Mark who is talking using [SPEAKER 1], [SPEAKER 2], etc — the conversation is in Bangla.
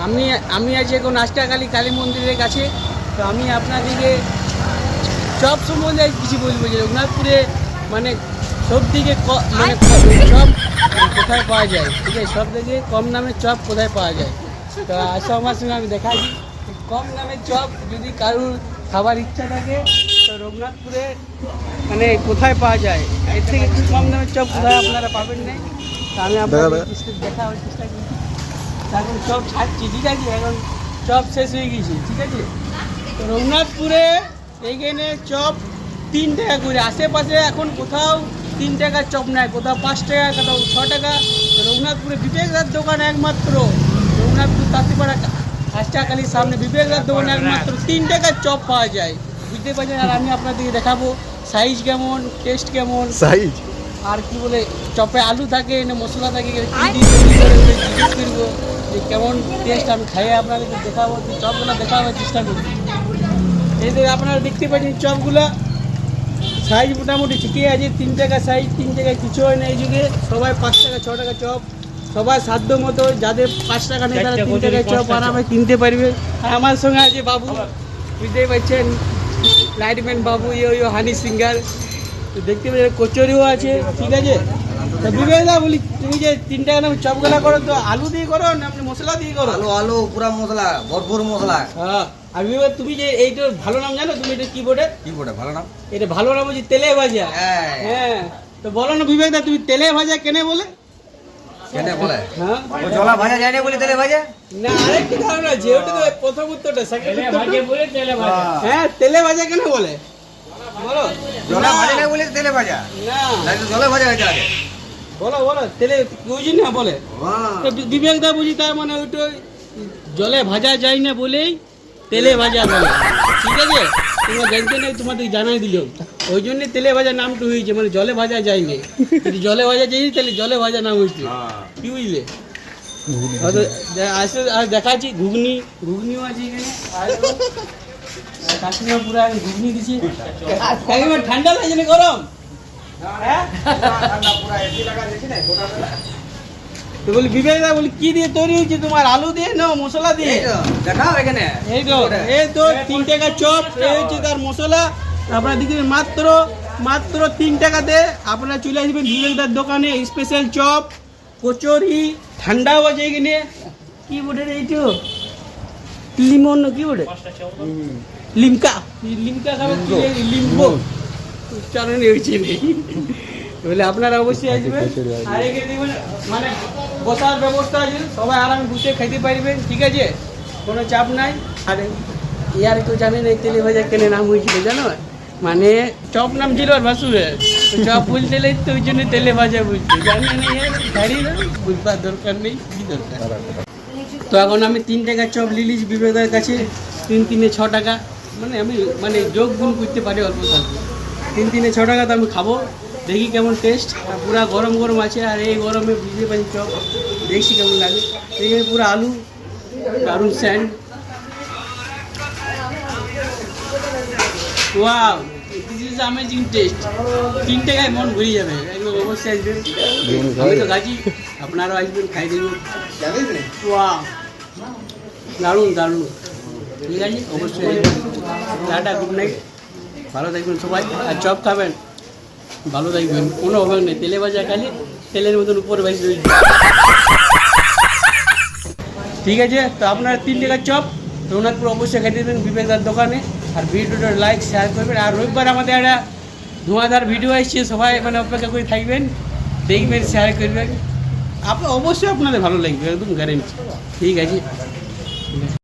[SPEAKER 1] আমি আমি আছি এখন আষ্টাকালী কালী মন্দিরের কাছে। তো আমি আপনাদেরকে চপ সম্বন্ধে কিছু বলবো যে রঘুনাথপুরে মানে সব থেকে মানে চপ কোথায় পাওয়া যায়, ঠিক আছে, সব থেকে কম দামে চপ কোথায় পাওয়া যায়। তো আসো আমার সঙ্গে আমি দেখাচ্ছি কম দামে চপ যদি কারোর খাবার ইচ্ছা থাকে তো রঘুনাথপুরে মানে কোথায় পাওয়া যায়, এর থেকে একটু কম দামের চপ কোথায় আপনারা পাবেন না। তো আমি আপনাদের দেখাবার চেষ্টা করছি। এখন চপ ছাড়ছি, ঠিক আছে, এখন চপ শেষ হয়ে গেছে, ঠিক আছে। তো রঘুনাথপুরে এইখানে চপ 3 টাকা করে, আশেপাশে এখন কোথাও 3 টাকার চপ নেয়, কোথাও 5 টাকা, কোথাও 6 টাকা। তো রঘুনাথপুরে বিবেকদার দোকান একমাত্র, রঘুনাথপুর তাঁতিপাড়া আষ্টাকালীর সামনে বিবেকদার দোকানে একমাত্র 3 টাকার চপ পাওয়া যায়, বুঝতে পারছেন। আর আমি আপনাদেরকে দেখাবো সাইজ কেমন, টেস্ট কেমন, সাইজ আর কি বলে চপে আলু থাকে না মশলা থাকে, কী দিয়ে তৈরি করে জিজ্ঞেস করবো যে কেমন টেস্ট। আমি খাইয়ে আপনাদেরকে দেখাবো, চপগুলো দেখাবার চেষ্টা করবো। এই যে আপনারা দেখতে পাচ্ছেন চপগুলো সাইজ মোটামুটি ঠিকই আছে, 3 টাকা সাইজ, 3 টাকায় কিছু হয় না এই যুগে। সবাই 5 টাকা 6 টাকা চপ, সবাই সাধ্য মতো, যাদের 5 টাকা নেই তারা 3 টাকায় চপ আরামে কিনতে পারবে। আর আমার সঙ্গে আছে বাবু, বুঝতেই পারছেন, লাইটম্যান বাবু, ইয়ে হানি সিঙ্গার। তো দেখতে পাচ্ছেন কচুরিও আছে, ঠিক আছে। তো বিবেকদা বলি, তুমি যে 3 টাকা নামে চপগুলা করো তো আলু দিয়ে করো না আপনি মশলা দিয়ে করো?
[SPEAKER 2] আলু পুরা মশলা, ভরপুর মশলা।
[SPEAKER 1] হ্যাঁ, আর বিবেক তুমি যে এইটার ভালো নাম জানো? তুমি এটা কি বোর্ডে
[SPEAKER 2] ভালো নাম?
[SPEAKER 1] এটা ভালো নাম হচ্ছে তেলে ভাজা। হ্যাঁ, তো বলো না বিবেকদা, তুমি তেলে ভাজা কেনে বলে?
[SPEAKER 2] কেনে বলে?
[SPEAKER 1] হ্যাঁ,
[SPEAKER 2] ও জলা ভাজা যায় না বলে তেলে ভাজা?
[SPEAKER 1] না, আরেকটা ধারণা আছে, ওটা তো প্রথম উত্তরটা, সেকেন্ড উত্তরটা বলে তেলে ভাজা। হ্যাঁ, তেলে ভাজা কেন বলে বলো?
[SPEAKER 2] জলা ভাজা না বলে তেলে ভাজা?
[SPEAKER 1] না,
[SPEAKER 2] তাহলে জলা ভাজা হইতে আগে।
[SPEAKER 1] বলো বলো, তেলে বুঝি না বলে। তো বিবেকদা বুঝি, তার মানে ওইটা জলে ভাজা যায় না বলেই তেলে ভাজা বলে, ঠিক আছে। তোমরা জানতে না, তোমাদের জানাই দিল, ওই জন্যই তেলে ভাজা নামটা হয়েছে, মানে জলে ভাজা যায়নি। যদি জলে ভাজা যাই তাহলে জলে ভাজা নাম হয়েছে, কি বুঝলে। আসলে আর দেখাচ্ছি ঘুগনিও আছে এখানে, আর কাকিমা পুরো ঘুগনি দিচ্ছি। কাকিমা ঠান্ডা লাগছে না গরম? হ্যাঁ, তো বলি বিবেকদা বলি কি দিয়ে তৈরি হয়েছে তোমার? আলু দিয়ে না মশলা দিয়ে?
[SPEAKER 2] দেখাও এখানে,
[SPEAKER 1] এই তো 3 টাকা চপ, এই হচ্ছে তার মশলা। আপনারা দেখবেন মাত্র 3 টাকাতে আপনারা চলে আসবেন বিবেকদার দোকানে। স্পেশাল চপ, কচুরি, ঠান্ডাও আছে এখানে। কি বলে এইটো লিমন কি বলে? লিমকা খাবেন? লিম্বো উচ্চারণ হয়েছে নেই, বলে আপনারা অবশ্যই আসবেন। আর এখানে দেখবেন মানে বসার ব্যবস্থা আছে, সবাই আরামে বসে খেতে পারবেন, ঠিক আছে, কোনো চাপ নাই। আর ইয়ার তো জানেন এই তেলে ভাজা কেন নাম হয়েছিল জানো? মানে চপ নাম ছিল আর ভাসুরের, চপ বলতে তো ওই জন্য তেলে ভাজা বুঝছে, জানেন গাড়ি বুঝবার দরকার নেই, কি দরকার। তো এখন আমি 3 টাকা চপ লিলিছি বিবেকদার কাছে, 3 3 6 টাকা, মানে আমি মানে যোগ গুণ করতে পারি অল্প স্বল্প। 3 3 6 টাকা তো আমি খাবো, দেখি কেমন টেস্ট। আর পুরা গরম গরম আছে, আর এই গরমে বুঝতে পারি চপ, দেখছি কেমন লাগে। এইখানে পুরো আলু, দারুণ স্যান্ড, wow, this is amazing taste. 3 টাকায় মন ভরে যাবে, একদম অবশ্যই আসবেন। আমি তো গাছি, আপনারাও আসবেন, খাই দেবেন। ওয়াও, দারুণ, ঠিক আছে, অবশ্যই আসবেন। টাটা, গুড নাইট, ভালো থাকবেন সবাই। আর চপ খাবেন, ভালো থাকবেন, কোনো অভাব নেই। তেলে ভাজা খালি তেলের মতন উপর বাইসে রয়েছে, ঠিক আছে। তো আপনার 3 টাকার চপ রঘুনাথপুর অবশ্যই খেতে দেবেন বিবেকদার দোকানে। আর ভিডিওটা লাইক শেয়ার করবেন। আর রবিবার আমাদের একটা ধোঁয়াধার ভিডিও আসছে, সবাই মানে অপেক্ষা করে থাকবেন, দেখবেন, শেয়ার করবেন। অবশ্যই আপনাদের ভালো লাগবে, একদম গ্যারেন্টি, ঠিক আছে।